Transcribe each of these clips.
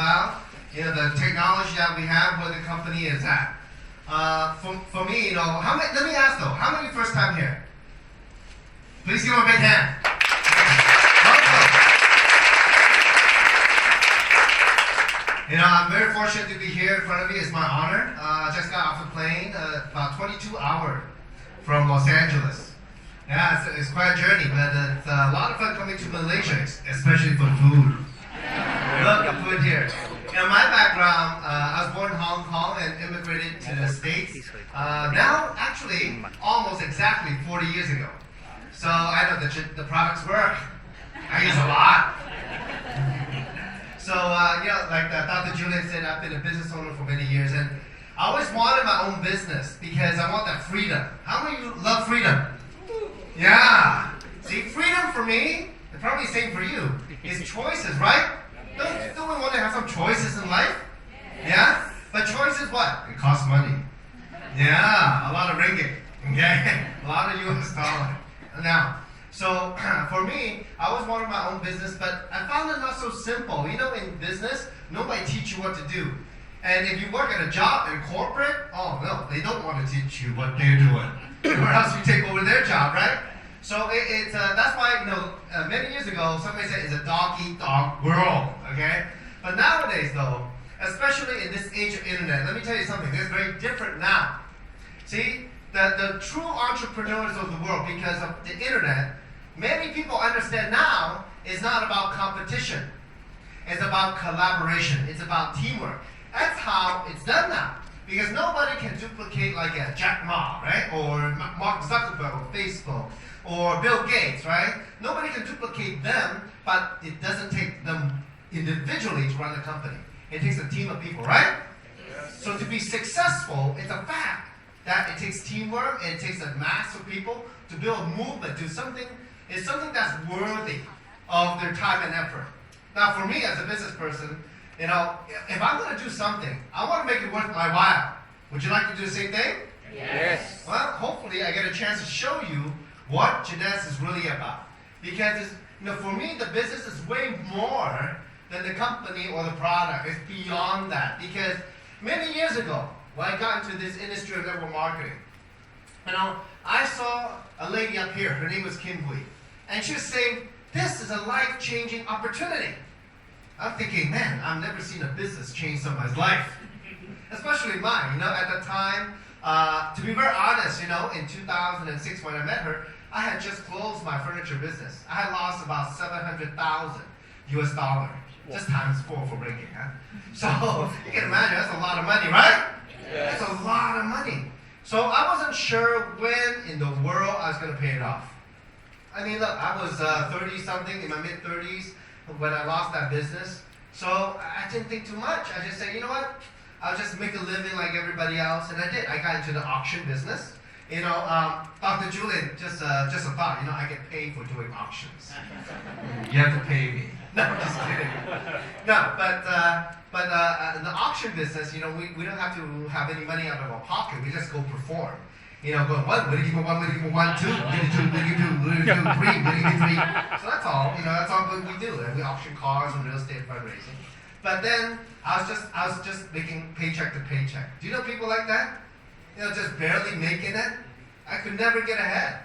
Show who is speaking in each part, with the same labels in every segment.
Speaker 1: about, the technology that we have, where the company is at. For me, let me ask though, how many first time here? Please give them a big hand. I'm very fortunate to be here in front of you. It's my honor. I just got off the plane about 22 hours from Los Angeles. Yeah, it's quite a journey, but it's a lot of fun coming to Malaysia, especially for food. Look, the food here. My background, I was born in Hong Kong and immigrated to the States. Now, actually, almost exactly 40 years ago. So I know the products work. I use a lot. So, like Dr. Julian said, I've been a business owner for many years, and I always wanted my own business because I want that freedom. How many of you love freedom? Yeah. See, freedom for me, and probably the same for you, is choices, right? Don't we want to have some choices in life? Yeah? But choices what? It costs money. Yeah, a lot of ringgit. Okay? A lot of US dollar. Now, so for me, I always wanted my own business, but I found it not so simple. In business, nobody teach you what to do. And if you work at a job in corporate, oh no, they don't want to teach you what they're doing. Or else you take over their job, right? So that's why, many years ago, somebody said it's a dog-eat-dog world, okay? But nowadays, though, especially in this age of internet, let me tell you something, it's very different now. See, the true entrepreneurs of the world, because of the internet, many people understand now it's not about competition. It's about collaboration. It's about teamwork. That's how it's done now. Because nobody can duplicate like a Jack Ma, right? Or Mark Zuckerberg or Facebook or Bill Gates, right? Nobody can duplicate them, but it doesn't take them individually to run the company. It takes a team of people, right? Yes. So to be successful, it's a fact that it takes teamwork, and it takes a mass of people to build a movement, do something. It's something that's worthy of their time and effort. Now, for me as a business person, if I'm going to do something, I want to make it worth my while. Would you like to do the same thing?
Speaker 2: Yes.
Speaker 1: Well, hopefully I get a chance to show you what Jeunesse is really about. Because, for me, the business is way more than the company or the product. It's beyond that. Because many years ago, when I got into this industry of network marketing, I saw a lady up here. Her name was Kim Hui. And she was saying, this is a life-changing opportunity. I'm thinking, man, I've never seen a business change somebody's life. Especially mine. At the time, to be very honest, in 2006 when I met her, I had just closed my furniture business. I had lost about 700,000 US dollars. Just times 4 for breaking, huh? So, you can imagine, that's a lot of money, right? Yes. That's a lot of money. So, I wasn't sure when in the world I was going to pay it off. I mean, look, I was 30-something, in my mid-30s, when I lost that business. So, I didn't think too much. I just said, you know what? I'll just make a living like everybody else. And I did. I got into the auction business. Dr. Julian, just a thought, I get paid for doing auctions. You have to pay me. No, I'm just kidding. No, but in the auction business, we don't have to have any money out of our pocket. We just go perform. Going one, what do you give me one, what do you give me one, two, what do you do, what do you do, what do you do, three, what do you do, three. So that's all, that's all we do. And we auction cars and real estate fundraising. But then I was just making paycheck to paycheck. Do you know people like that? Just barely making it. I could never get ahead.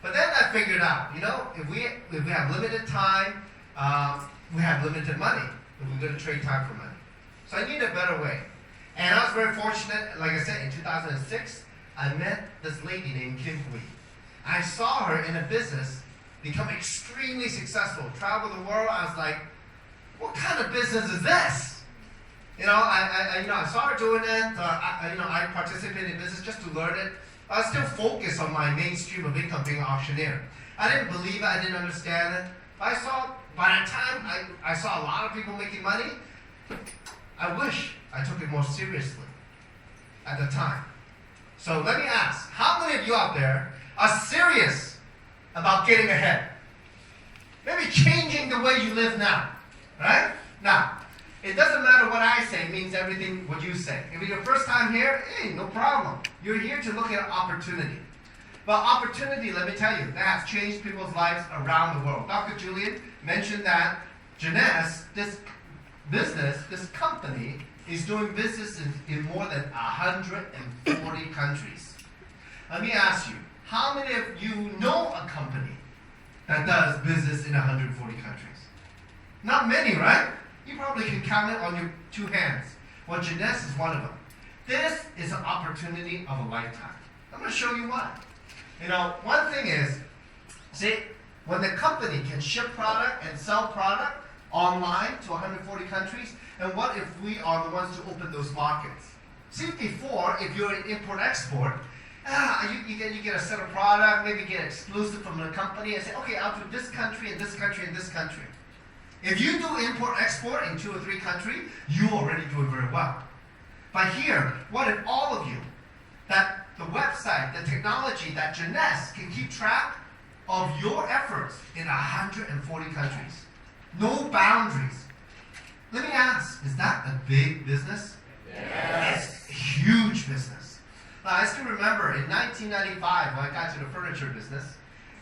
Speaker 1: But then I figured out, if we have limited time, we have limited money, and we're going to trade time for money. So I need a better way. And I was very fortunate, like I said, in 2006, I met this lady named Kim Hui. I saw her in a business become extremely successful, travel the world. I was like, what kind of business is this? I saw her doing it. I participated in business just to learn it. I was still focused on my main stream of income being an auctioneer. I didn't believe it. I didn't understand it. But by the time I saw a lot of people making money, I wish I took it more seriously at the time. So let me ask, how many of you out there are serious about getting ahead? Maybe changing the way you live now, right? Now, it doesn't matter what I say, it means everything what you say. If it's your first time here, hey, no problem. You're here to look at opportunity. But opportunity, let me tell you, that has changed people's lives around the world. Dr. Julian mentioned that Jeunesse, this business, this company, is doing business in more than 140 countries. Let me ask you, how many of you know a company that does business in 140 countries? Not many, right? You probably can count it on your two hands. Well, Jeunesse is one of them. This is an opportunity of a lifetime. I'm going to show you why. You know, one thing is, see, when the company can ship product and sell product online to 140 countries, and what if we are the ones to open those markets? See, before, if you're an import-export, you get a set of product, maybe get exclusive from the company, and say, okay, I'll do this country and this country and this country. If you do import-export in 2 or 3 countries, you already do it very well. But here, what if all of you, that the website, the technology, that Jeunesse can keep track of your efforts in 140 countries? No boundaries. Let me ask, is that a big business? Yes. It's a huge business. Now, I still remember in 1995 when I got to the furniture business,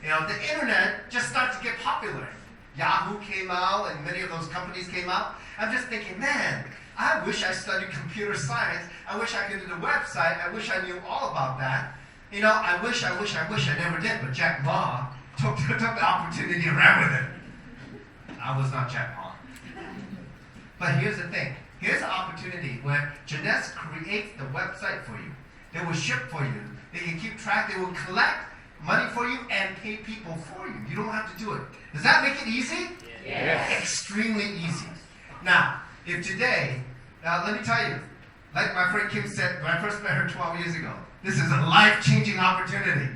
Speaker 1: you know, the internet just started to get popular. Yahoo came out and many of those companies came out. I'm just thinking, man, I wish I studied computer science. I wish I could do the website. I wish I knew all about that. You know, I wish I never did. But Jack Ma took the opportunity and ran with it. I was not Jack Ma. But here's the thing. Here's an opportunity where Jeunesse creates the website for you. They will ship for you. They can keep track. They will collect money for you and pay people for you. You don't have to do it. Does that make it easy?
Speaker 2: Yes.
Speaker 1: Extremely easy. Now, if today, let me tell you, like my friend Kim said when I first met her 12 years ago, this is a life-changing opportunity.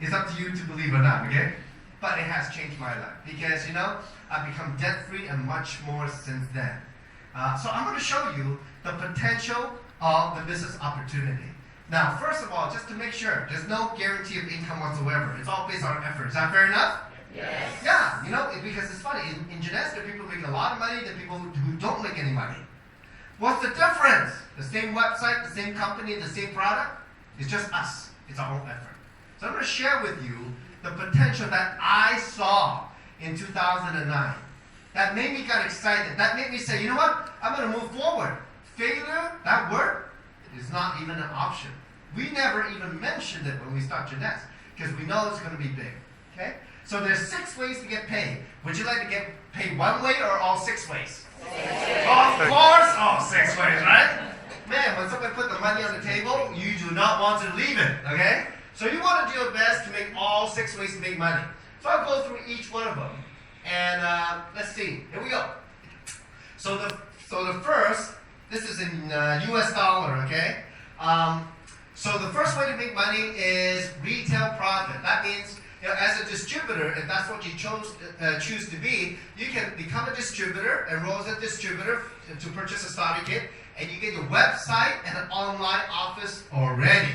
Speaker 1: It's up to you to believe or not, okay? But it has changed my life because, you know, I've become debt-free and much more since then. So I'm going to show you the potential of the business opportunity. Now, first of all, just to make sure, there's no guarantee of income whatsoever. It's all based on effort. Is that fair enough?
Speaker 2: Yes.
Speaker 1: Yeah, you know, because it's funny. In Jeunesse, there are people making a lot of money, there are people who don't make any money. What's the difference? The same website, the same company, the same product. It's just us. It's our own effort. So I'm going to share with you the potential that I saw in 2009. That made me get excited. That made me say, you know what? I'm going to move forward. Failure, that word, is not even an option. We never even mentioned it when we start Jeunesse because we know it's going to be big. Okay? So there's 6 ways to get paid. Would you like to get paid one way or all 6 ways? Of course, all 6 ways, right? Man, when someone put the money on the table, you do not want to leave it, okay? So you want to do your best to make all 6 ways to make money. So I'll go through each one of them. And let's see. Here we go. So the first, this is in US dollar, okay? So the first way to make money is retail profit. That means, you know, as a distributor, if that's what you choose to be, you can become a distributor, enroll as a distributor to purchase a starter kit, and you get your website and an online office already.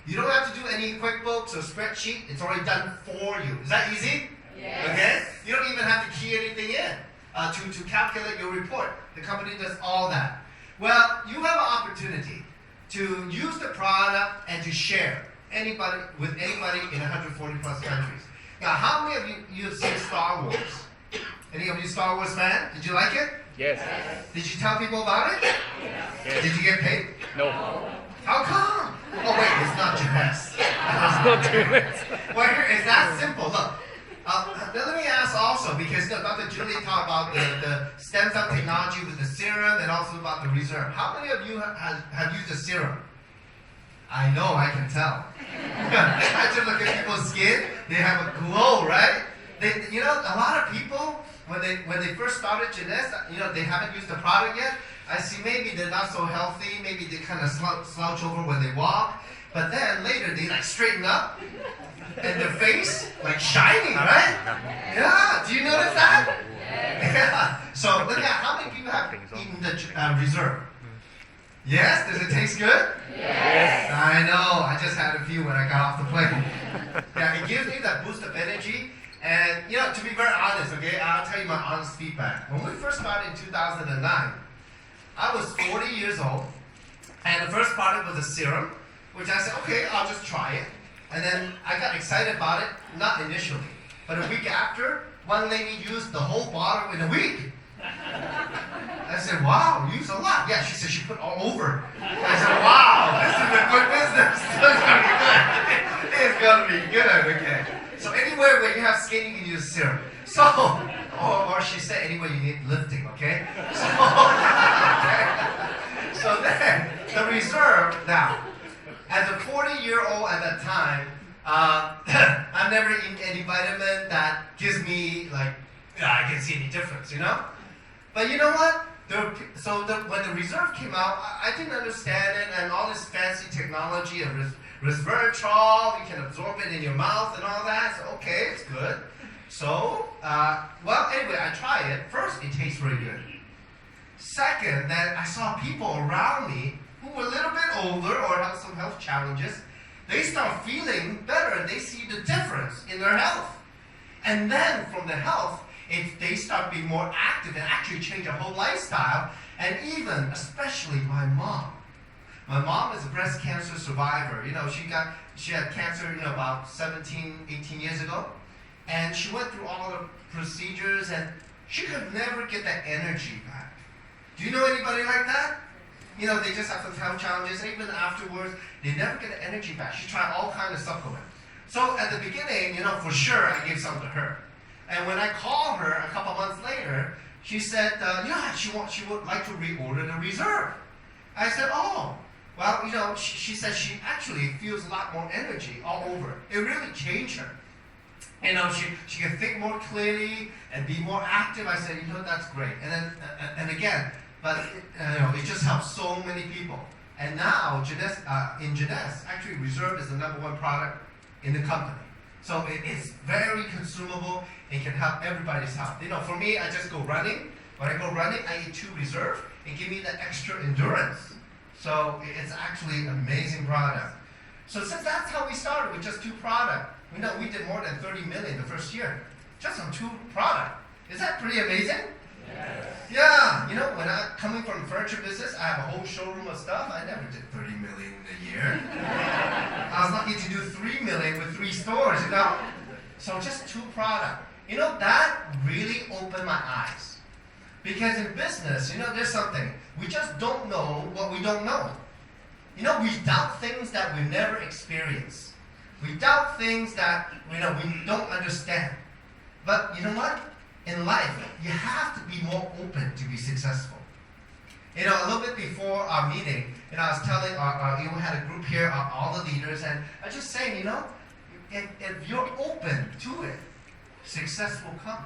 Speaker 1: You don't have to do any QuickBooks or spreadsheet. It's already done for you. Is that easy?
Speaker 2: Yes.
Speaker 1: Okay? You don't even have to key anything in to calculate your report. The company does all that. Well, you have an opportunity to use the product and to share with anybody in 140 plus countries. Now, how many of you have seen Star Wars? Any of you Star Wars fan? Did you like it?
Speaker 2: Yes.
Speaker 1: Did you tell people about it?
Speaker 2: Yes.
Speaker 1: Did you get paid?
Speaker 2: No.
Speaker 1: How come? Oh wait, it's not Jeunesse.
Speaker 2: It's not Jeunesse.
Speaker 1: Well, here, it's that simple. Look, let me ask also, because Dr. Julie talked about the stem cell technology with the serum and also about the reserve. How many of you have used the serum? I know, I can tell. I just look at people's skin, they have a glow, right? You know, a lot of people, when they first started Jeunesse, you know, they haven't used the product yet. I see maybe they're not so healthy, maybe they kind of slouch over when they walk, but then later they like straighten up, and their face like shining, right? Yeah, do you notice that? Yeah. So look at how many people have eaten the reserve. Yes? Does it taste good?
Speaker 2: Yes.
Speaker 1: I know. I just had a few when I got off the plane. Yeah, it gives me that boost of energy. And, you know, to be very honest, okay, I'll tell you my honest feedback. When we first started in 2009, I was 40 years old. And the first product was a serum, which I said, okay, I'll just try it. And then I got excited about it, not initially. But a week after, one lady used the whole bottle in a week. I said, wow, you use a lot. Yeah, she said she put all over. I said, wow, this is a good business. It's gonna be good, okay. So anywhere where you have skin, you can use serum. So, or she said anywhere you need lifting, okay? So, so then, the reserve, now, as a 40-year-old at that time, I've never eaten any vitamin that gives me, like, I can see any difference, you know? But you know what? When the reserve came out, I didn't understand it, and all this fancy technology of resveratrol, you can absorb it in your mouth and all that. So, okay, it's good. So, well, anyway, I tried it. First, it tastes really good. Second, that I saw people around me who were a little bit older or have some health challenges. They start feeling better, and they see the difference in their health. And then from the health, they start being more active and actually change their whole lifestyle. And even, especially my mom. My mom is a breast cancer survivor. You know, she had cancer, about 17, 18 years ago. And she went through all the procedures, and she could never get that energy back. Do you know anybody like that? They just have some health challenges, and even afterwards, they never get the energy back. She tried all kinds of supplements. So at the beginning, for sure, I gave some to her. And when I called her a couple months later, she said, she would like to reorder the reserve. I said, oh, well, she said she actually feels a lot more energy all over. It really changed her. She can think more clearly and be more active. I said, that's great. And then, and again, but it just helps so many people. And now, in Jeunesse, actually, Reserve is the #1 product in the company. So it's very consumable. It can help everybody's health. For me, I just go running. When I go running, I eat 2 Reserve. It gives me that extra endurance. So it's actually an amazing product. So since that's how we started with just 2 products, we did more than 30 million the first year, just on 2 products. Is that pretty amazing?
Speaker 2: Yes.
Speaker 1: Yeah, when I'm coming from the furniture business, I have a whole showroom of stuff. I never did 30 million in a year. I was lucky to do 3 million with 3 stores, So just 2 products. That really opened my eyes. Because in business, there's something. We just don't know what we don't know. We doubt things that we've never experienced. We doubt things that we don't understand. But you know what? In life, you have to be more open to be successful. A little bit before our meeting, I was telling we had a group here, all the leaders, and I was just saying, if you're open to it, success will come.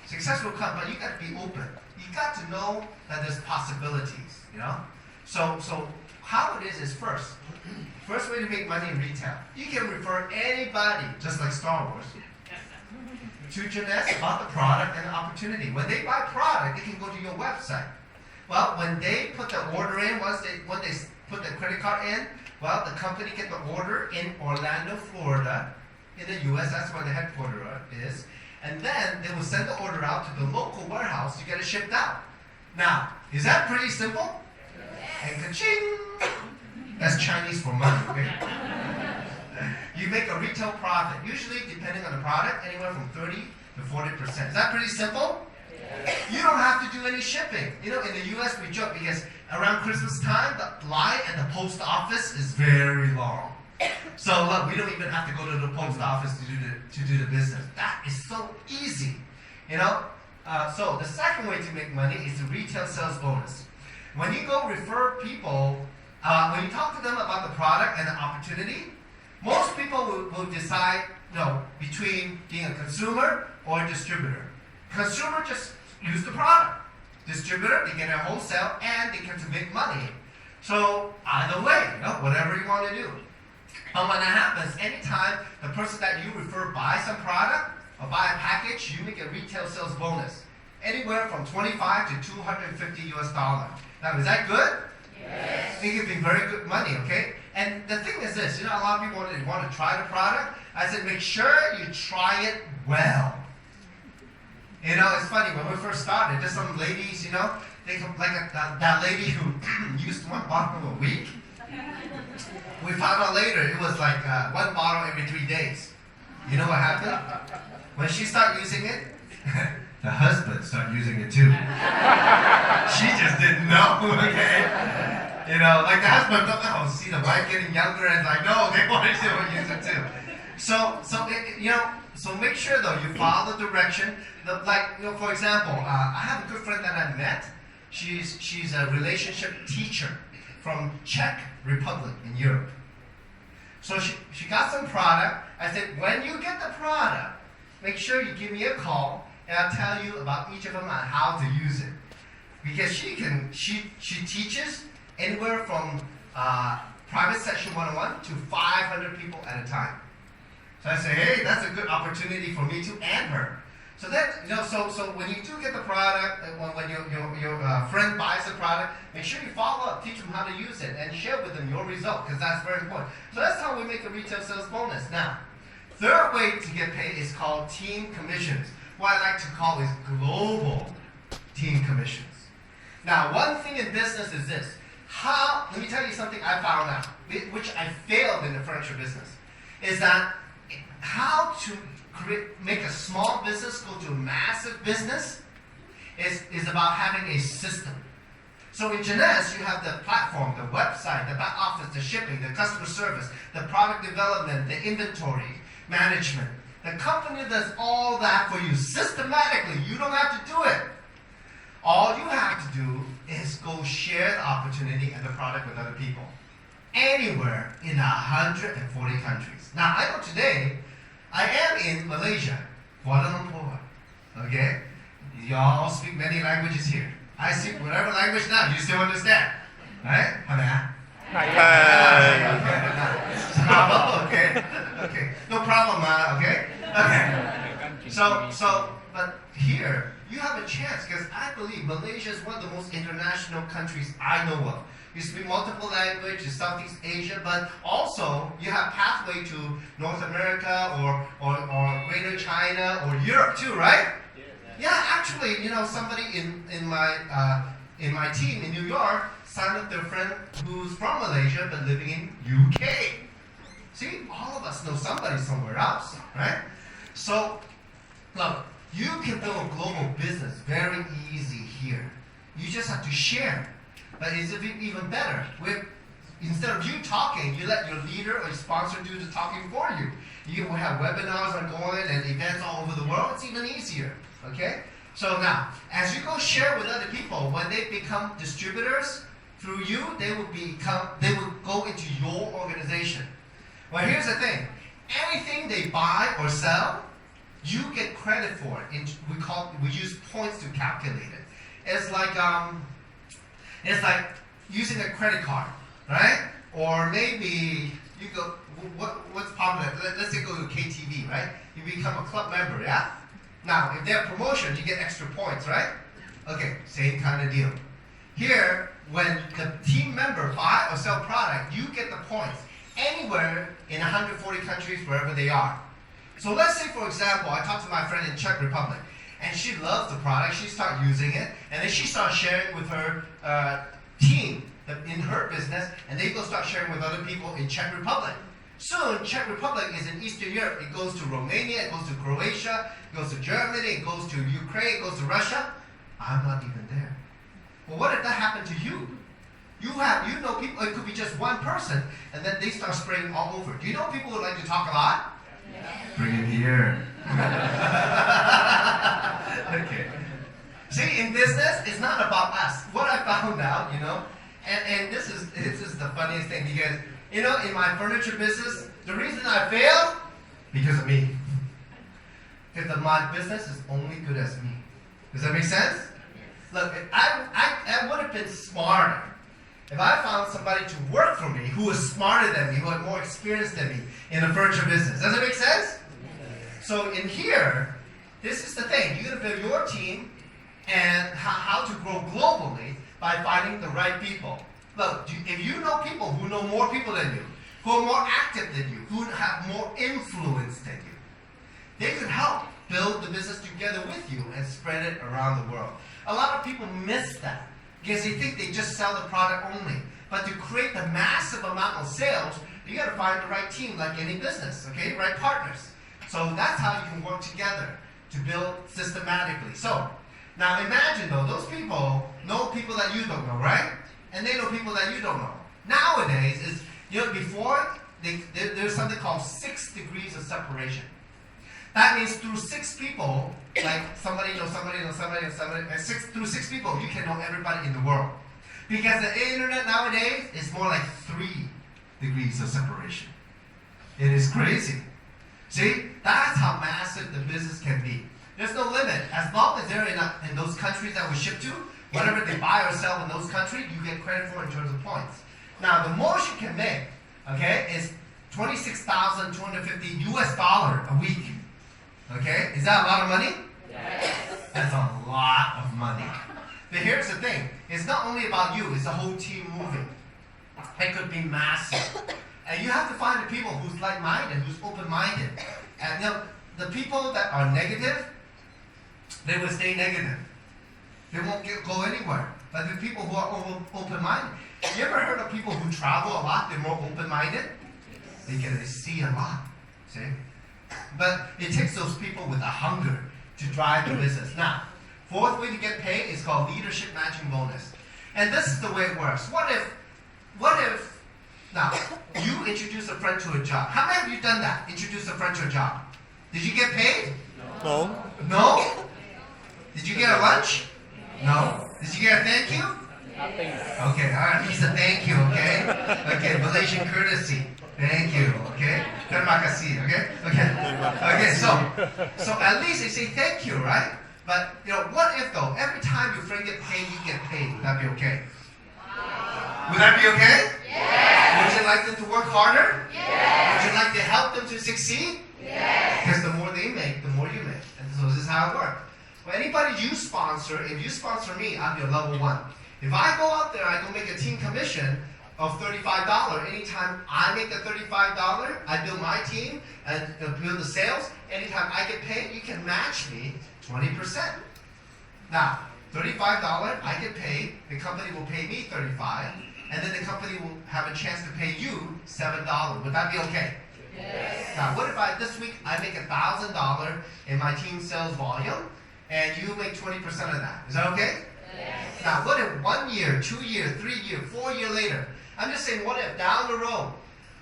Speaker 1: Success will come, but you got to be open. You got to know that there's possibilities, So how it is first way to make money in retail. You can refer anybody, just like Star Wars, to Jeunesse about the product and the opportunity. When they buy product, they can go to your website. Well, when they put the order in, when they put the credit card in, the company get the order in Orlando, Florida, in the U.S. That's where the headquarters is. And then they will send the order out to the local warehouse to get it shipped out. Now, is that pretty simple? And ka-ching! That's Chinese for money. Okay? You make a retail profit, usually depending on the product, anywhere from 30 to 40%. Is that pretty simple? You don't have to do any shipping. In the U.S. we joke because around Christmas time, the line at the post office is very long. So look, we don't even have to go to the post office to do the business. That is so easy. So the second way to make money is the retail sales bonus. When you go refer people, when you talk to them about the product and the opportunity, most people will decide between being a consumer or a distributor. Consumer just use the product. Distributor, they get a wholesale and they get to make money. So either way, whatever you want to do. But when that happens, anytime the person that you refer buys some product or buy a package, you make a retail sales bonus. Anywhere from 25 to 250 US dollars. Now, is that good? Yes. It can be very good money, okay? And the thing is this, a lot of people want to try the product. I said, make sure you try it well. It's funny, when we first started, there's some ladies, they like that lady who used 1 bottle a week. We found out later, it was like 1 bottle every 3 days. You know what happened? When she started using it, the husband started using it too. She just didn't know, okay? You know, like the husband, oh, see the wife getting younger and like, no, they want to use it too. So make sure though you follow the direction. For example, I have a good friend that I met. She's a relationship teacher from Czech Republic in Europe. So she got some product. I said, when you get the product, make sure you give me a call and I'll tell you about each of them and how to use it. Because she teaches anywhere from private session 101 to 500 people at a time. So I say, hey, that's a good opportunity for me to and her. So then, so when you do get the product, when your friend buys the product, make sure you follow up, teach them how to use it, and share with them your result, because that's very important. So that's how we make a retail sales bonus. Now, third way to get paid is called team commissions. What I like to call is global team commissions. Now, one thing in business is this. Let me tell you something I found out, which I failed in the furniture business, is that how to make a small business go to a massive business is about having a system. So in Jeunesse, you have the platform, the website, the back office, the shipping, the customer service, the product development, the inventory management. The company does all that for you systematically. You don't have to do it. All you have to do is go share the opportunity and the product with other people. Anywhere in 140 countries. Now, I know today, I am in Malaysia, Kuala Lumpur. Okay? Y'all speak many languages here. I speak whatever language now, you still understand. Right? Okay. No problem, okay? Okay. But here, you have a chance, because I believe Malaysia is one of the most international countries I know of. You speak multiple languages, Southeast Asia, but also you have pathway to North America or Greater China or Europe too, right? Yeah, actually, somebody in my team in New York signed up their friend who's from Malaysia but living in UK. See, all of us know somebody somewhere else, right? So, look, you can build a global business very easy here. You just have to share. But it's even better. Instead of you talking, you let your leader or your sponsor do the talking for you. You will have webinars ongoing and events all over the world. It's even easier. Okay? So now, as you go share with other people, when they become distributors through you, they will go into your organization. Well, here's the thing. Anything they buy or sell, you get credit for it. We use points to calculate it. It's like using a credit card, right? Or maybe you go, what's popular? Let's say go to KTV, right? You become a club member, yeah? Now, if they have promotion, you get extra points, right? Okay, same kind of deal. Here, when the team member buy or sell product, you get the points anywhere in 140 countries, wherever they are. So let's say, for example, I talked to my friend in Czech Republic, and she loves the product. She started using it, and then she started sharing with her team in her business, and they go start sharing with other people in Czech Republic. Soon, Czech Republic is in Eastern Europe. It goes to Romania, it goes to Croatia, it goes to Germany, it goes to Ukraine, it goes to Russia. I'm not even there. Well, what if that happened to you? You know people, it could be just one person, and then they start spreading all over. Do you know people who like to talk a lot? Bring it here. Okay. See, in business, it's not about us. What I found out, and this is the funniest thing, because, in my furniture business, the reason I failed, because of me. Because my business is only good as me. Does that make sense? Look, I would have been smarter if I found somebody to work for me who was smarter than me, who had more experience than me in the furniture business. Does it make sense? So in here, this is the thing. You're going to build your team and how to grow globally by finding the right people. Look, if you know people who know more people than you, who are more active than you, who have more influence than you, they could help build the business together with you and spread it around the world. A lot of people miss that because they think they just sell the product only. But to create the massive amount of sales, you got to find the right team, like any business, okay? Right partners. So that's how you can work together to build systematically. So, now imagine though, those people know people that you don't know, right? And they know people that you don't know. Nowadays, before, there's something called 6 degrees of separation. That means through 6 people, like somebody knows somebody knows somebody knows somebody, and through 6 people, you can know everybody in the world. Because the internet nowadays is more like 3 degrees of separation. It is crazy. See, that's how massive the business can be. There's no limit. As long as they're in those countries that we ship to, whatever they buy or sell in those countries, you get credit for in terms of points. Now, the most you can make, okay, is $26,250 US a week. Okay, is that a lot of money?
Speaker 3: Yes.
Speaker 1: That's a lot of money. But here's the thing: it's not only about you; it's the whole team moving. It could be massive, and you have to find the people who's like-minded, who's open-minded. And the people that are negative, they will stay negative. They won't go anywhere. But the people who are open-minded, you ever heard of people who travel a lot? They're more open-minded. They see a lot. See, but it takes those people with a hunger to drive the business. Now, fourth way to get paid is called leadership matching bonus, and this is the way it works. What if now you introduce a friend to a job? How many of you done that? Introduce a friend to a job. Did you get paid?
Speaker 2: No.
Speaker 1: No? Did you get a lunch? No. Did you get a thank you?
Speaker 2: Nothing.
Speaker 1: Okay, all right, he's a thank you, okay? Okay, Malaysian courtesy. Thank you, okay? Terima kasih, okay? Okay, so at least they say thank you, right? But, what if though, every time your friend gets paid, you get paid? Would that be okay? Would that be okay?
Speaker 3: Yes.
Speaker 1: Would you like them to work harder?
Speaker 3: Yes.
Speaker 1: Would you like to help them to succeed?
Speaker 3: Yes.
Speaker 1: Because the more they make, the more you make. And so this is how it works. Well, anybody you sponsor, if you sponsor me, I'm your level 1. If I go out there, I go make a team commission of $35. Anytime I make the $35, I build my team and build the sales. Anytime I get paid, you can match me 20%. Now, $35, I get paid, the company will pay me $35, and then the company will have a chance to pay you $7. Would that be okay?
Speaker 3: Yes.
Speaker 1: Now, what if this week I make $1,000 in my team sales volume, and you make 20% of that? Is that okay?
Speaker 3: Yes.
Speaker 1: Now, what if 1 year, 2 year, 3 year, 4 year later, I'm just saying, what if down the road,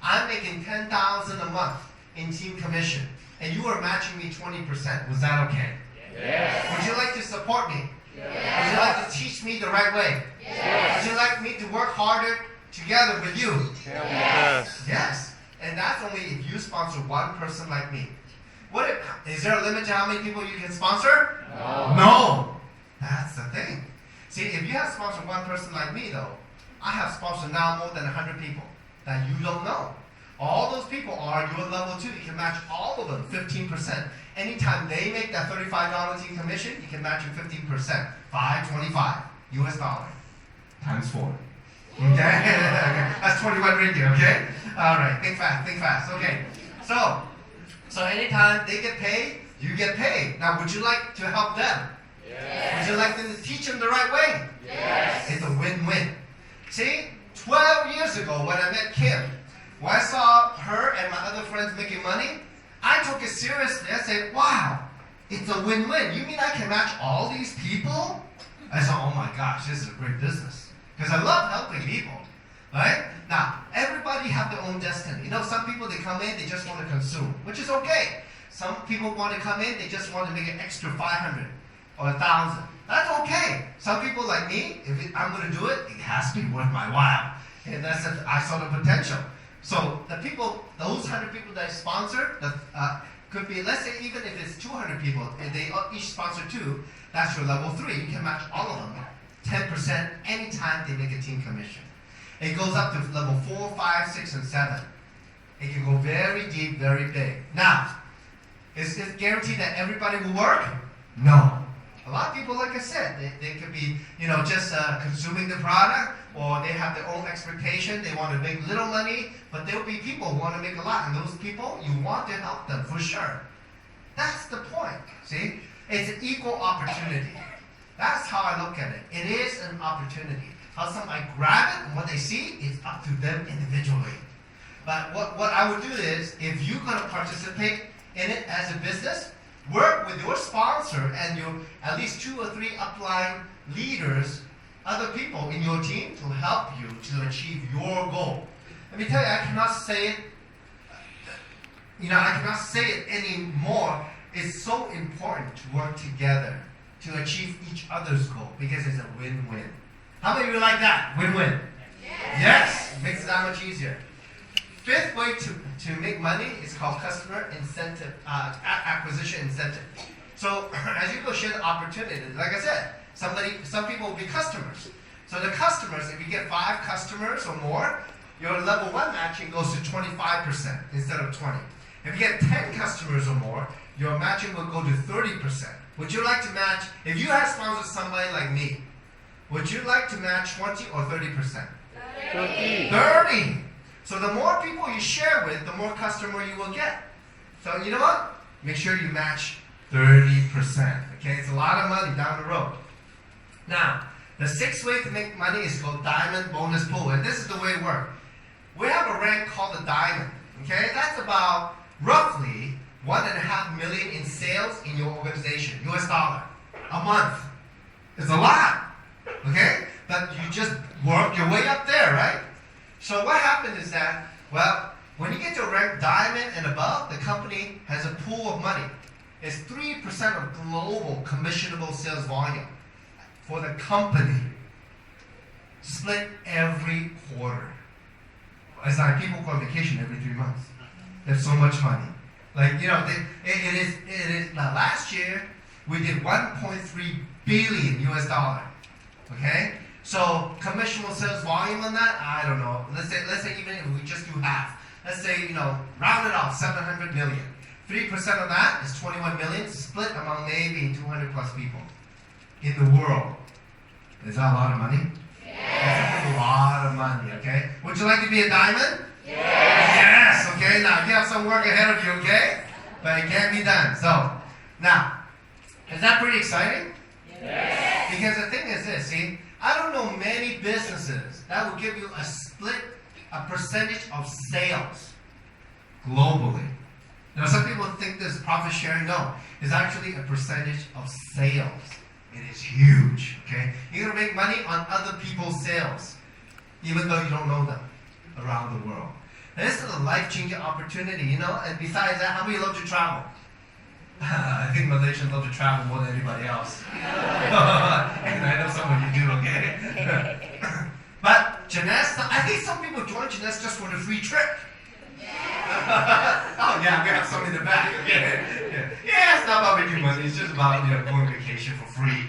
Speaker 1: I'm making $10,000 a month in team commission, and you are matching me 20%? Was that okay?
Speaker 3: Yes.
Speaker 1: Would you like to support me?
Speaker 3: Yes.
Speaker 1: Would you like to teach me the right way?
Speaker 3: Yes.
Speaker 1: Would you like me to work harder together with you?
Speaker 2: Yes.
Speaker 1: Yes. And that's only if you sponsor one person like me. What if, is there a limit to how many people you can sponsor?
Speaker 3: No.
Speaker 1: No. That's the thing. See, if you have sponsored one person like me though, I have sponsored now more than 100 people that you don't know. All those people are your level 2. You can match all of them 15%. Anytime they make that $35 team commission, you can match them 15%. $525 US times 4. Okay? That's 21 ringgit, okay? All right, think fast. Okay. So anytime they get paid, you get paid. Now, would you like to help them?
Speaker 3: Yes.
Speaker 1: Would you like them to teach them the right way?
Speaker 3: Yes.
Speaker 1: It's a win-win. See, 12 years ago when I met Kim, when I saw her and my other friends making money, I took it seriously. I said, wow, it's a win-win. You mean I can match all these people? I said, oh my gosh, this is a great business. Because I love helping people, right? Now, everybody have their own destiny. Some people, they come in, they just want to consume, which is okay. Some people want to come in, they just want to make an extra 500 or 1,000. That's okay. Some people like me, if I'm going to do it, it has to be worth my while. And I saw the potential. So the people, those 100 people that I sponsor, could be, let's say even if it's 200 people, if they each sponsor 2, that's your level 3. You can match all of them 10% anytime they make a team commission. It goes up to level 4, 5, 6, and 7. It can go very deep, very big. Now, is it guaranteed that everybody will work? No. A lot of people, like I said, they could be, just consuming the product, or they have their own expectation. They want to make little money, but there will be people who want to make a lot, and those people, you want to help them for sure. That's the point. See, it's an equal opportunity. That's how I look at it. It is an opportunity. How some might grab it, and what they see is up to them individually. But what I would do is, if you're going to participate in it as a business, work with your sponsor and your at least 2 or 3 upline leaders, other people in your team to help you to achieve your goal. Let me tell you, I cannot say it. I cannot say it anymore. It's so important to work together to achieve each other's goal because it's a win-win. How many of you like that? Win-win. Yes, makes it that much easier. 5th way to make money is called customer incentive, acquisition incentive. So as you go share the opportunity, like I said, some people will be customers. So the customers, if you get 5 customers or more, your level 1 matching goes to 25% instead of 20. If you get 10 customers or more, your matching will go to 30%. Would you like to match, if you had sponsored somebody like me, would you like to match 20 or 30%? 30. So the more people you share with, the more customer you will get. So you know what? Make sure you match 30%. Okay, it's a lot of money down the road. Now, the 6th way to make money is called diamond bonus pool, and this is the way it works. We have a rank called the diamond. Okay, that's about roughly 1.5 million in sales in your organization, US dollar, a month. It's a lot. Okay, but you just work your way up there, right? So what happened is that, well, when you get to rank diamond and above, the company has a pool of money. It's 3% of global commissionable sales volume for the company, split every quarter. It's like people go on vacation every 3 months. There's so much money. Like, it is last year, we did 1.3 billion US dollar. Okay? So commissionable sales volume on that, I don't know. Let's say even if we just do half. Let's say, round it off, 700 million. 3% of that is 21 million, split among maybe 200 plus people in the world. Is that a lot of money? That's a lot of money, okay? Would you like to be a diamond? Yes, okay? Now, you have some work ahead of you, okay? But it can be done. So, now, is that pretty exciting? Yes. Because the thing is this, see? I don't know many businesses that will give you a percentage of sales globally. Now, some people think this profit sharing. No, it's actually a percentage of sales. It is huge, okay? You're going to make money on other people's sales, even though you don't know them around the world. And this is a life-changing opportunity, and besides that, how many love to travel? I think Malaysians love to travel more than anybody else. And I know some of you do, okay? But Jeunesse, I think some people join Jeunesse just for the free trip. Oh yeah, we have some in the back. Yeah, it's not about making money. It's just about going on vacation for free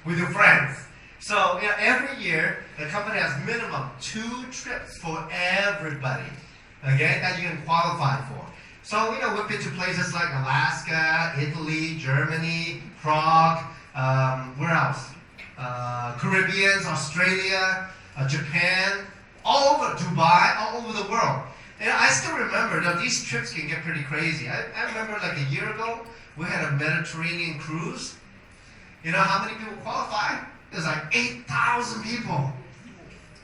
Speaker 1: with your friends. So every year the company has minimum 2 trips for everybody, okay, that you can qualify for. So we've been to places like Alaska, Italy, Germany, Prague, where else? Caribbean, Australia, Japan, all over Dubai, all over the world. And I still remember that these trips can get pretty crazy. I remember like a year ago, we had a Mediterranean cruise. You know how many people qualified? It was like 8,000 people.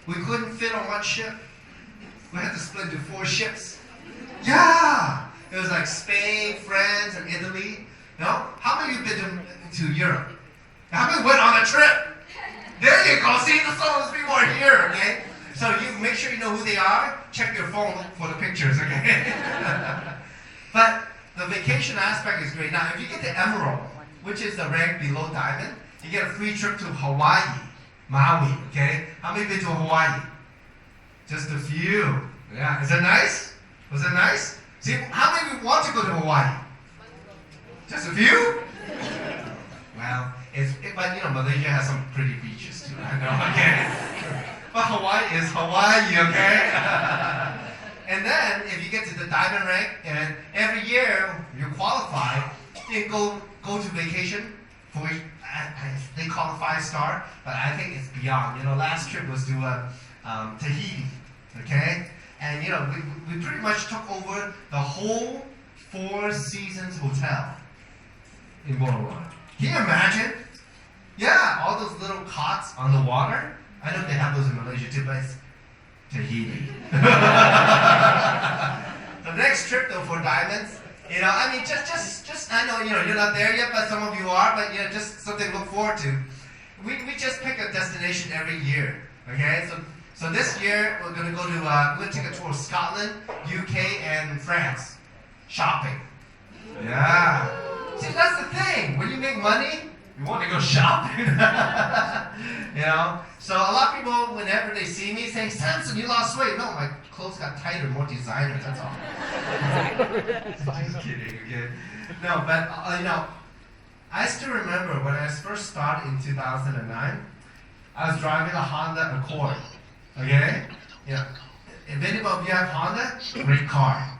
Speaker 1: We couldn't fit on one ship. We had to split into 4 ships. Yeah! It was like Spain, France, and Italy. How many of you been to Europe? How many went on a trip? There you go. See, some of those people are here, okay? So you make sure you know who they are. Check your phone for the pictures, okay? But the vacation aspect is great. Now, if you get the Emerald, which is the rank below Diamond, you get a free trip to Hawaii, Maui, okay? How many been to Hawaii? Just a few. Yeah, is that nice? Was that nice? See, how many of you want to go to Hawaii? Just a few? Well, but Malaysia has some pretty beaches too. I know, okay? But Hawaii is Hawaii, okay? And then, if you get to the diamond rank, and every year you qualify, you go to vacation for, they call it 5-star, but I think it's beyond. Last trip was to Tahiti, okay? And we pretty much took over the whole 4 Seasons hotel in Bora Bora. Can you imagine? Yeah, all those little cots on the water. I know they have those in Malaysia too, but it's Tahiti. The next trip though for diamonds I mean, just I know, you're not there yet, but some of you are, but just something to look forward to. We just pick a destination every year, okay? So this year, we're going to go to, we're going to take a tour of Scotland, UK, and France. Shopping. Yeah. See, that's the thing. When you make money, you want to go shopping. So a lot of people, whenever they see me, say, Samson, you lost weight. No, my clothes got tighter, more designer, that's all. Just kidding, okay? No, but, I still remember when I first started in 2009, I was driving a Honda Accord, okay? If any of you have Honda, great car.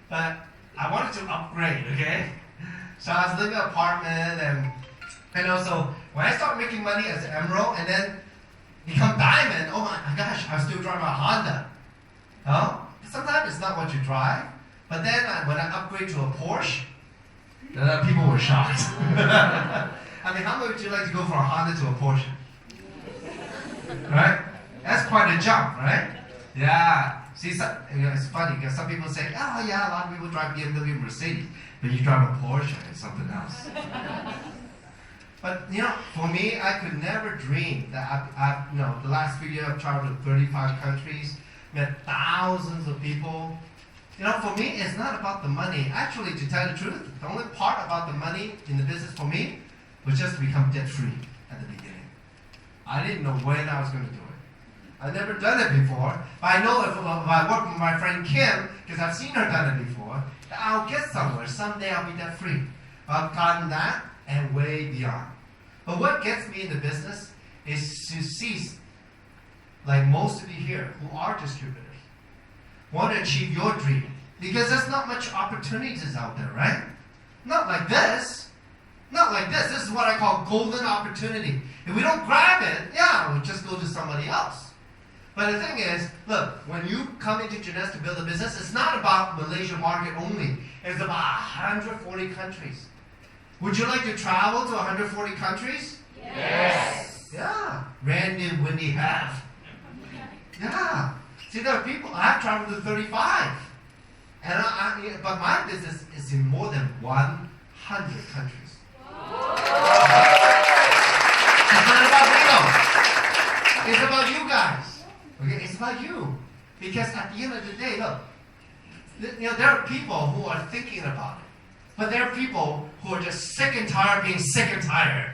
Speaker 1: But I wanted to upgrade, okay? So I was living in an apartment, and also when I started making money as an Emerald and then become Diamond, oh my gosh, I was still driving a Honda. Sometimes it's not what you drive, but then when I upgrade to a Porsche, people were shocked. I mean, how much would you like to go from a Honda to a Porsche? Right? That's quite a jump, right? Yeah. See, it's funny because some people say, oh yeah, a lot of people drive BMW, Mercedes, but you drive a Porsche, it's something else. But for me, I could never dream that the last few years I've traveled to 35 countries, met thousands of people. For me, it's not about the money. Actually, to tell the truth, the only part about the money in the business for me was just to become debt-free at the beginning. I didn't know when I was going to do it. I've never done it before, but I know if I work with my friend Kim, because I've seen her done it before, that I'll get somewhere. Someday I'll be debt-free. I've gotten that and way beyond. But what gets me in the business is to see, like most of you here who are distributors, want to achieve your dream. Because there's not much opportunities out there, right? Not like this. Not like this. This is what I call golden opportunity. If we don't grab it, we'll just go to somebody else. But the thing is, look, when you come into Jeunesse to build a business, it's not about Malaysia market only. It's about 140 countries. Would you like to travel to 140 countries?
Speaker 3: Yes.
Speaker 1: Yeah. Randy and Wendy have. Yeah. See, there are people, I've traveled to 35. But my business is in more than 100 countries. It's not about me, though. It's about you guys. Okay? It's about you. Because at the end of the day, look, there are people who are thinking about it. But there are people who are just sick and tired of being sick and tired.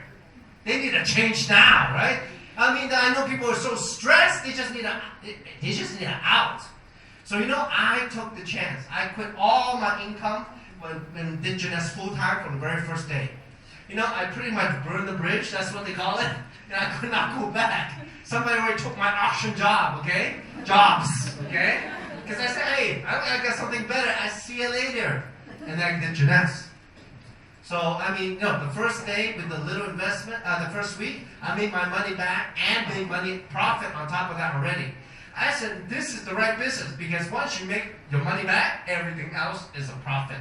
Speaker 1: They need a change now, right? I mean, I know people are so stressed, they just need an out. So I took the chance. I quit all my income when did Jeunesse full time from the very first day. I pretty much burned the bridge, that's what they call it. And I could not go back. Somebody already took my auction job, okay? Jobs, okay? Because I said, hey, I got something better, I see you later. And then I did Jeunesse. So, the first day with the little investment, the first week, I made my money back and made money profit on top of that already. I said, this is the right business because once you make your money back, everything else is a profit.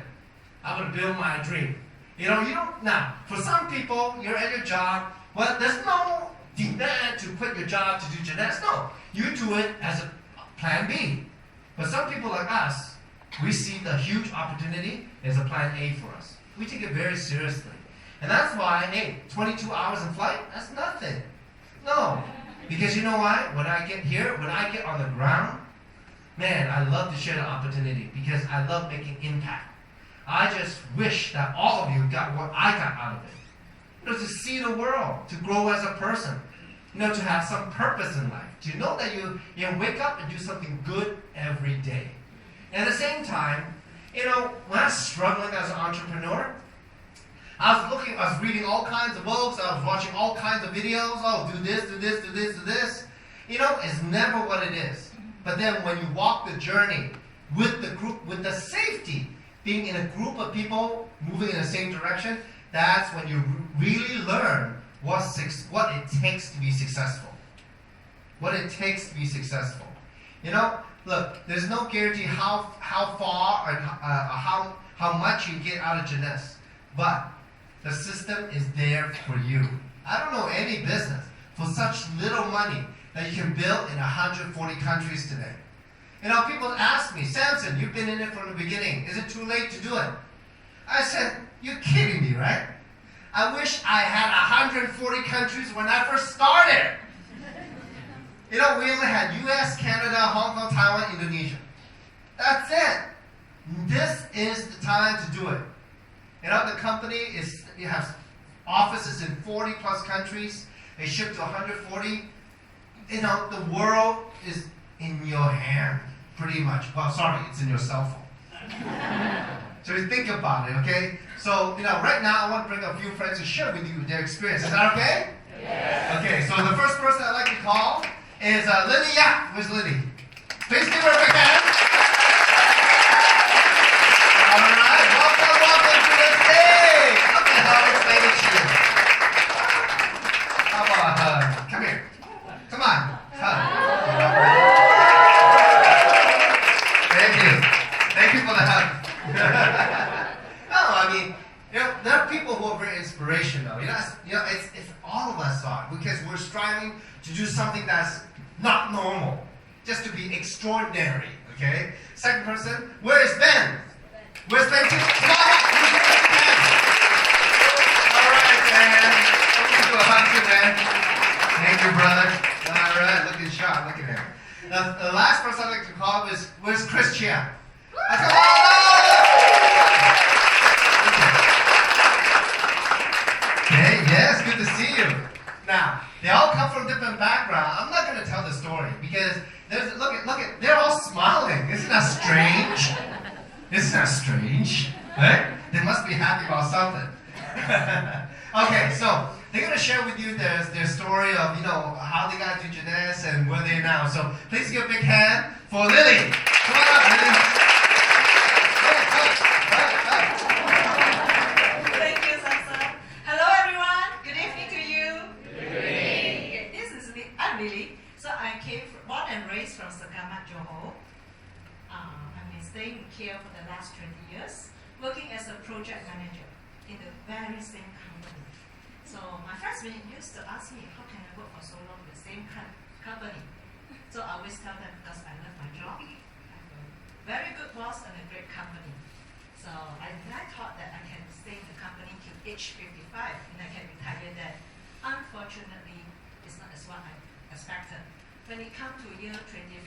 Speaker 1: I'm going to build my dream. Now, for some people, you're at your job, well, there's no demand to quit your job to do Jeunesse. No, you do it as a plan B. But some people like us, we see the huge opportunity as a plan A for us. We take it very seriously. And that's why, 22 hours in flight, that's nothing. No. Because you know why? When I get here, when I get on the ground, man, I love to share the opportunity because I love making impact. I just wish that all of you got what I got out of it. To see the world, to grow as a person, to have some purpose in life, to know that you wake up and do something good every day. And at the same time, when I was struggling as an entrepreneur, I was reading all kinds of books, I was watching all kinds of videos, do this, do this, do this, do this. It's never what it is. But then when you walk the journey with the group, with the safety, being in a group of people moving in the same direction, that's when you really learn what it takes to be successful. What it takes to be successful. Look, there's no guarantee how far or how much you get out of Jeunesse, but the system is there for you. I don't know any business for such little money that you can build in 140 countries today. People ask me, Samson, you've been in it from the beginning. Is it too late to do it? I said, you're kidding me, right? I wish I had 140 countries when I first started. You know, we only had US, Canada, Hong Kong, Taiwan, Indonesia. That's it. This is the time to do it. You know, the company has offices in 40 plus countries. They ship to 140. You know, the world is in your hand, pretty much. Well, sorry, it's in your cell phone. So you think about it, okay? So, you know, right now I want to bring a few friends to share with you their experience. Is that okay?
Speaker 3: Yes.
Speaker 1: Okay, so the first person I'd like to call is Lily Yap. Where's Lily? Please give her a big hand. All right, welcome to the stage. Look at how excited she is. How about a hug? Come here. Come on, hug. Thank you. Thank you for the hug. No, I mean, you know, there are people who are very inspirational. It's all of us are, because we're striving to do something that's not normal, just to be extraordinary. Okay. Second person, where is Ben? Where's Ben? Come on up. All right, Ben. Let's do a hug to Ben. Thank you, brother. All right, looking sharp. Look at him. The last person I'd like to call is, where's Christian? Come on! Okay, yes, good to see you. Now, they all come from different backgrounds. I'm not going to tell the story because look at, they're all smiling. Isn't that strange? Isn't that strange? Right? They must be happy about something. Okay, so they're going to share with you their story of, you know, how they got to Jeunesse and where they're now. So please give a big hand for Lily. Come on up, Lily.
Speaker 4: Thank you, Samson. Hello, everyone. Good evening to you.
Speaker 3: Good evening.
Speaker 4: Okay, I'm Lily. So I born and raised from Sagamat, Johor. I've been staying here for the last 20 years, working as a project manager in the very same company. So my friends used to ask me, how can I work for so long with the same company? So I always tell them, because I love my job. I have a very good boss and a great company. So I thought that I can stay in the company till age 55 and I can retire then. Unfortunately, it's not as what I expected. When it comes to year 2015,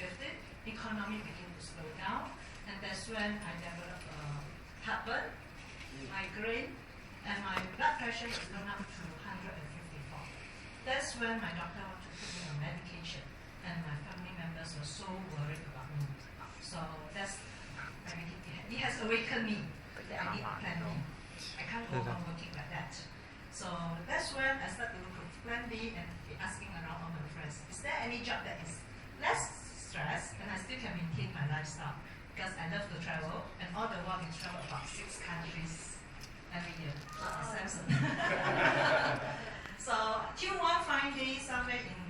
Speaker 4: economy began to slow down, and that's when I developed heartburn, migraine, and my blood pressure is gone up to 154. That's when my doctor wanted to put me on medication, and my family members were so worried about me. So that's, I mean, it has awakened me. I need a plan B. I can't go on working like that. So that's when I started to look at plan B and asking around all my friends, is there any job that is less stress and I still can maintain my lifestyle? Because I love to travel, and all the while we travel about 6 countries every year. Samson. So till one fine day, somewhere in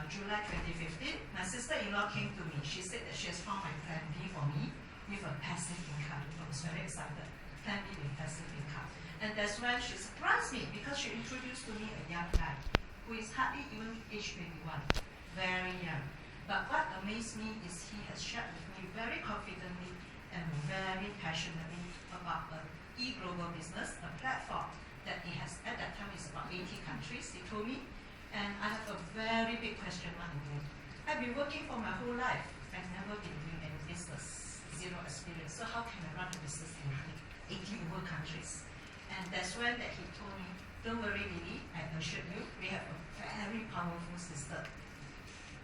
Speaker 4: July 2015, my sister-in-law came to me. She said that she has found my plan B for me with a passive income. I was very excited. Plan B with passive income. And that's when she surprised me, because she introduced to me a young guy who is hardly even age 21, very young. But what amazed me is he has shared with me very confidently and very passionately about an e-global business, a platform that he has, at that time is about 80 countries, he told me. And I have a very big question mark in there. I've been working for my whole life. I've never been doing any business, zero experience. So how can I run a business in 80 over countries? And that's when that he told me, don't worry, Lily, I assure you, we have a very powerful system.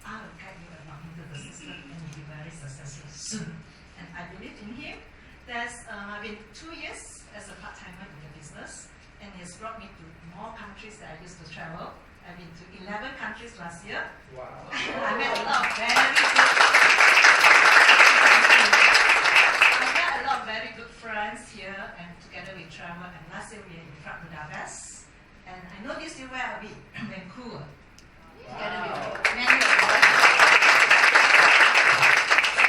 Speaker 4: I will guide you along into the system and you'll be very successful soon. And I believe in him. I've been 2 years as a part-timer in the business, and he has brought me to more countries that I used to travel. I've been to 11 countries last year.
Speaker 3: Wow.
Speaker 4: I met a lot of very good friends here, and together we travel. And last year we were in Budapest, and I know this year where I'll be, Vancouver. Together with many of you.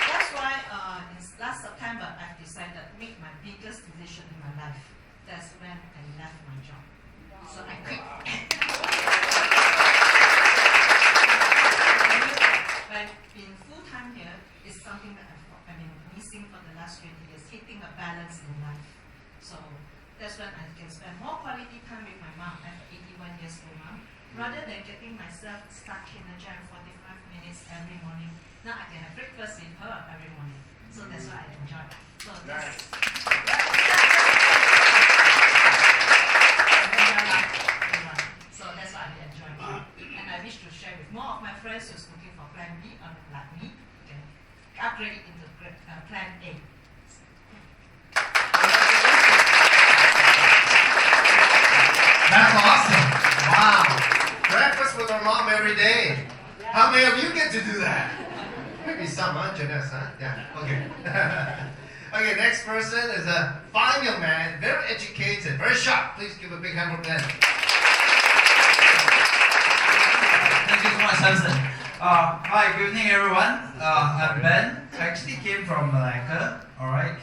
Speaker 4: That's why last September I've decided to make my biggest decision in my life. That's when I left my job. So I quit. But being full-time here is something that I've been missing for the last 20 years, hitting a balance in life. So That's when I can spend more quality time with my mom. I have an 81 years old mom. Rather than getting myself stuck in the gym 45 minutes every morning, now I can have breakfast with her every morning. So that's what I enjoy. So that's So that's what I enjoy. And I wish to share with more of my friends who's looking for plan B or like me, can upgrade it into plan A.
Speaker 1: That's awesome. Wow. Breakfast with our mom every day. How many of you get to do that? Maybe some, huh, Janessa, huh? Yeah, okay. Okay, next person is a fine young man, very educated, very sharp. Please give a big hand for Ben.
Speaker 3: Thank you so much, Samson. Hi, good evening, everyone. I'm Ben. I actually came from Malacca. All right.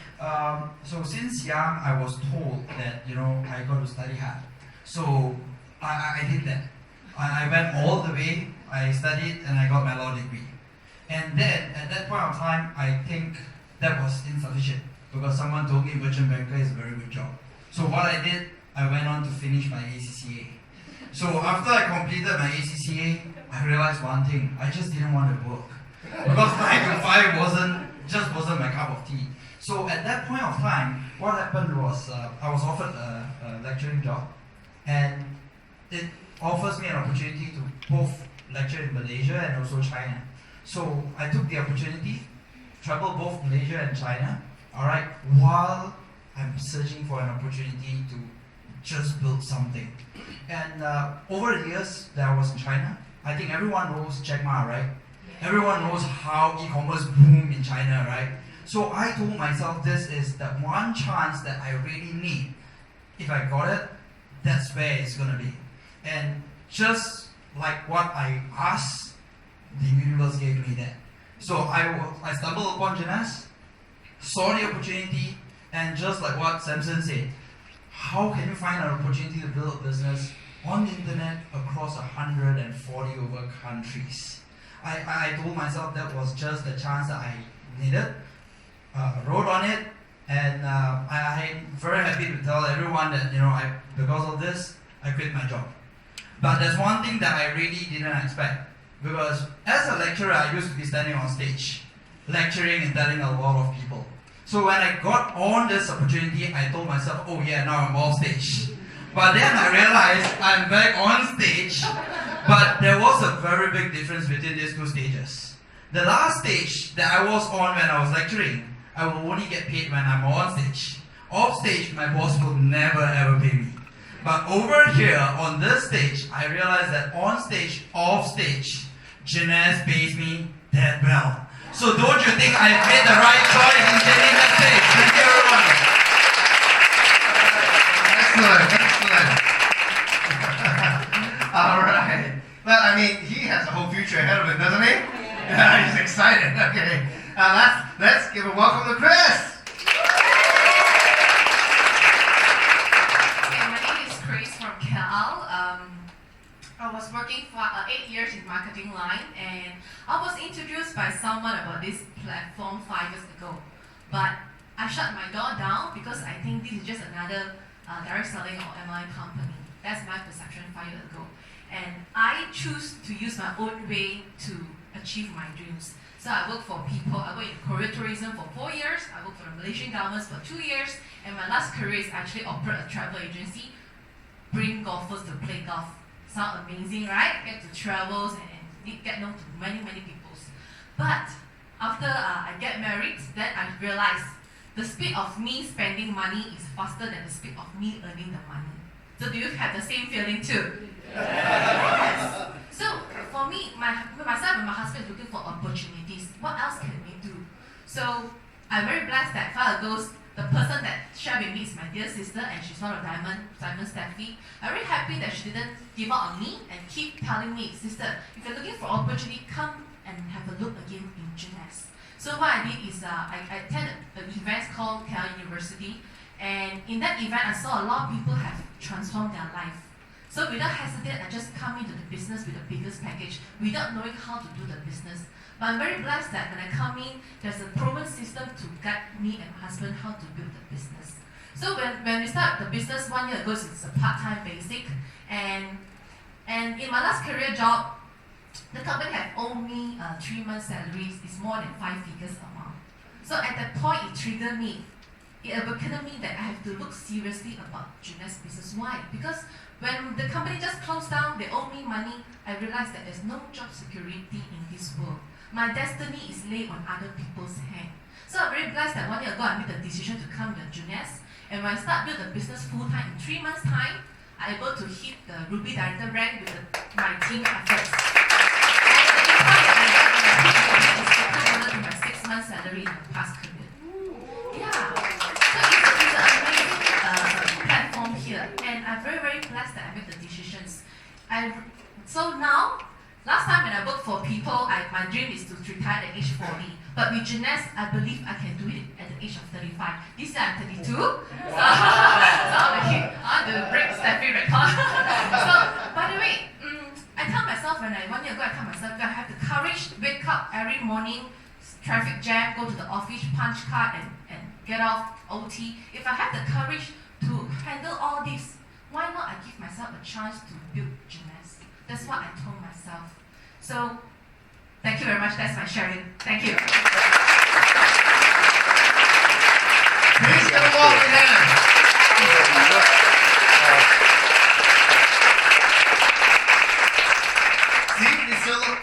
Speaker 3: So since young, I was told that I got to study hard. So I did that. I went all the way. I studied and I got my law degree. And then at that point of time, I think that was insufficient because someone told me merchant banker is a very good job. So what I did, I went on to finish my ACCA. So after I completed my ACCA, I realized one thing: I just didn't want to work because 9 to 5 wasn't my cup of tea. So at that point of time, what happened was I was offered a lecturing job, and it offers me an opportunity to both lecture in Malaysia and also China. So I took the opportunity, traveled both Malaysia and China, all right, while I'm searching for an opportunity to just build something. And over the years that I was in China, I think everyone knows Jack Ma, right? Everyone knows how e-commerce boomed in China, right? So I told myself this is the one chance that I really need. If I got it, that's where it's gonna be. And just like what I asked, the universe gave me that. So I stumbled upon Jeunesse, saw the opportunity, and just like what Samson said, how can you find an opportunity to build a business on the internet across 140 over countries? I told myself that was just the chance that I needed, wrote on it, and I'm very happy to tell everyone that because of this, I quit my job. But there's one thing that I really didn't expect, because as a lecturer, I used to be standing on stage, lecturing and telling a lot of people. So when I got on this opportunity, I told myself, oh yeah, now I'm off stage. But then I realized I'm back on stage, but there was a very big difference between these two stages. The last stage that I was on when I was lecturing, I will only get paid when I'm on stage. Off stage, my boss will never ever pay me. But over here, on this stage, I realized that on stage, off stage, Jeunesse pays me that well. So don't you think I've made the right choice in getting that stage? Thank you, everyone.
Speaker 1: Excellent. All right. Well, I mean, he has a whole future ahead of him, doesn't he? Yeah, he's excited. Okay. Let's give a welcome to Chris.
Speaker 5: I was working for 8 years in marketing line, and I was introduced by someone about this platform 5 years ago. But I shut my door down because I think this is just another direct selling or MLM company. That's my perception 5 years ago. And I choose to use my own way to achieve my dreams. So I work for people. I work in Korea tourism for 4 years. I work for the Malaysian government for 2 years. And my last career is actually operate a travel agency, bring golfers to play golf. Sound amazing, right? Get to travels and get known to many, many people. But after I get married, then I realized the speed of me spending money is faster than the speed of me earning the money. So do you have the same feeling too? Yes. So for me, myself and my husband is looking for opportunities. What else can we do? So I'm very blessed that 5 years ago, the person that shared with me is my dear sister, and she's one of Simon Steffi. I'm very happy that she didn't give up on me and keep telling me, sister, if you're looking for opportunity, come and have a look again in Jeunesse. So what I did is I attended an event called Cal University, and in that event I saw a lot of people have transformed their life. So without hesitation, I just come into the business with the biggest package without knowing how to do the business. But I'm very blessed that when I come in, there's a proven system to guide me and my husband how to build the business. So when we start the business 1 year ago, it's a part-time basic, and in my last career job, the company had owed me 3 months' salaries. It's more than 5 figures amount. So at that point, it triggered me. It awakened me that I have to look seriously about Jeunesse business. Why? Because when the company just closed down, they owe me money. I realized that there's no job security in this world. My destiny is laid on other people's hands. So I realized that 1 year ago, I made the decision to come to Jeunesse. And when I start build the business full time in 3 months' time, I'm able to hit the Ruby Director rank with my team efforts. And the income that I get when I hit the rank is equivalent to my 6 months' salary in the past career. Yeah. So it's an amazing platform here. And I'm very, very blessed that I made the decisions. So now, last time when I worked for people, my dream is to retire at age 40. But with Jeunesse, I believe I can do it at the age of 35. This year I'm 32. So I want to break Steffi record. So, by the way, I tell myself 1 year ago, I tell myself that I have the courage to wake up every morning, traffic jam, go to the office, punch card, and get off OT. If I have the courage to handle all this, why not I give myself a chance to build Jeunesse? That's what I told myself. So, thank you very much. That's my sharing. Thank you.
Speaker 1: Please give them all a hand. See,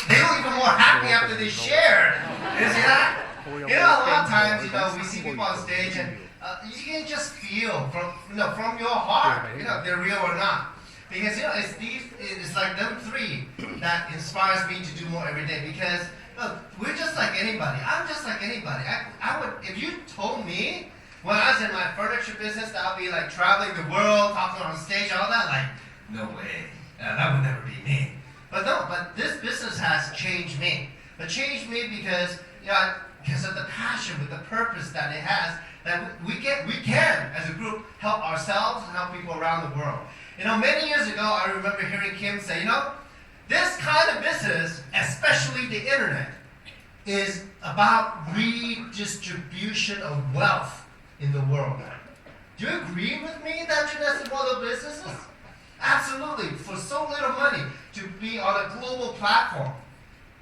Speaker 1: they look even more happy after they shared. You see that? You know, a lot of times, we see people on stage and you can just feel from your heart, they're real or not. Because it's like them three that inspires me to do more every day. Because look, we're just like anybody. I'm just like anybody. I would, if you told me when I was in my furniture business that I'll be like traveling the world, talking on stage, all that, like, no way. That would never be me. But no, but this business has changed me. It changed me because of the passion, with the purpose that it has, that we can as a group help ourselves and help people around the world. Many years ago, I remember hearing Kim say, this kind of business, especially the internet, is about redistribution of wealth in the world. Do you agree with me that Jeunesse is one of those businesses? Absolutely. For so little money to be on a global platform.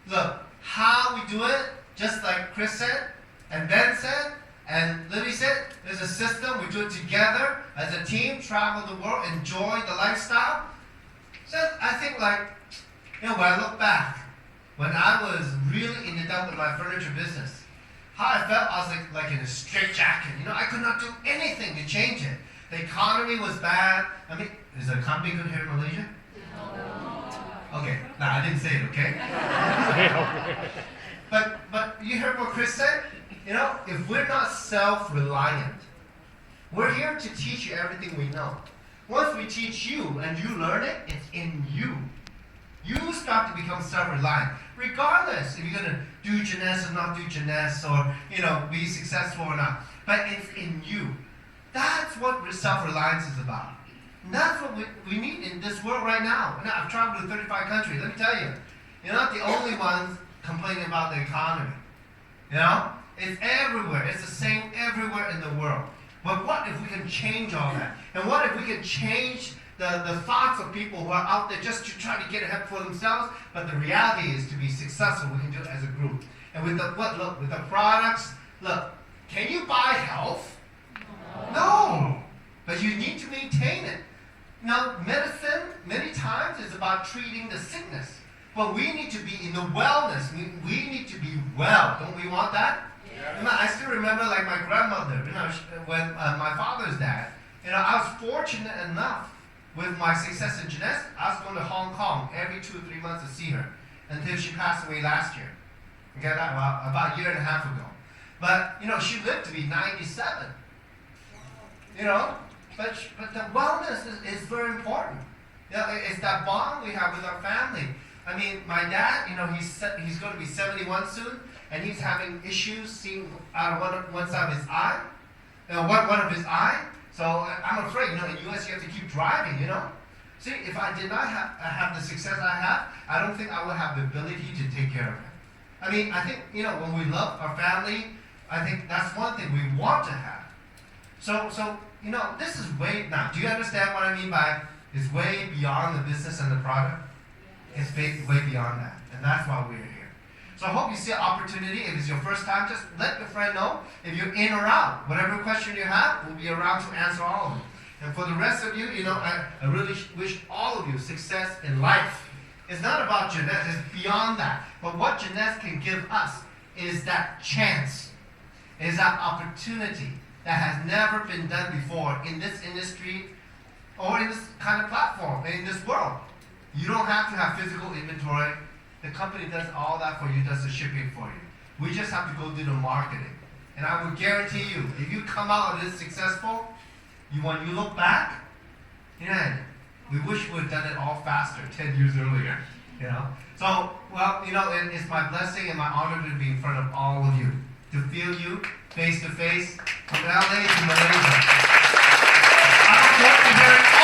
Speaker 1: Look, how we do it, just like Chris said, and Ben said, and Libby said, there's a system, we do it together as a team, travel the world, enjoy the lifestyle. So I think when I look back, when I was really in the dump with my furniture business, how I felt, I was like in a straitjacket. I could not do anything to change it. The economy was bad. I mean, is the economy good here in Malaysia? No. Okay, I didn't say it, okay? But you heard what Chris said? If we're not self-reliant, we're here to teach you everything we know. Once we teach you and you learn it, it's in you. You start to become self-reliant, regardless if you're going to do Jeunesse or not do Jeunesse, or be successful or not. But it's in you. That's what self-reliance is about. And that's what we need in this world right now. I've traveled to 35 countries. Let me tell you, you're not the only ones complaining about the economy. It's everywhere. It's the same everywhere in the world. But what if we can change all that? And what if we can change the thoughts of people who are out there just to try to get ahead for themselves? But the reality is, to be successful, we can do it as a group. And with the products, look, can you buy health? No. But you need to maintain it. Medicine, many times, is about treating the sickness. But we need to be in the wellness. We need to be well. Don't we want that? Yeah. I still remember my grandmother, when my father's dad, I was fortunate enough with my success in Jeunesse, I was going to Hong Kong every 2 or 3 months to see her until she passed away last year. Okay, about a year and a half ago. But, she lived to be 97. But the wellness is very important. It's that bond we have with our family. I mean, my dad, he's going to be 71 soon, and he's having issues seeing out of one side of his eye, one of his eye. So I'm afraid, in the U.S. you have to keep driving, See, if I did not have the success I have, I don't think I would have the ability to take care of it. I mean, I think, when we love our family, I think that's one thing we want to have. So you know, this is way now. Do you understand what I mean by it's way beyond the business and the product? It's way beyond that, and that's why we're here. So I hope you see an opportunity. If it's your first time, just let your friend know. If you're in or out, whatever question you have, we'll be around to answer all of them. And for the rest of you, you know, I really wish all of you success in life. It's not about Jeunesse, it's beyond that. But what Jeunesse can give us is that chance, is that opportunity that has never been done before in this industry or in this kind of platform, in this world. You don't have to have physical inventory. The company does all that for you, does the shipping for you. We just have to go do the marketing. And I will guarantee you, if you come out of this successful, when you look back, we wish we would have done it all faster 10 years earlier. You know? So, well, you know, it's my blessing and my honor to be in front of all of you, to feel you face to face from LA to Malaysia. I look forward to hearing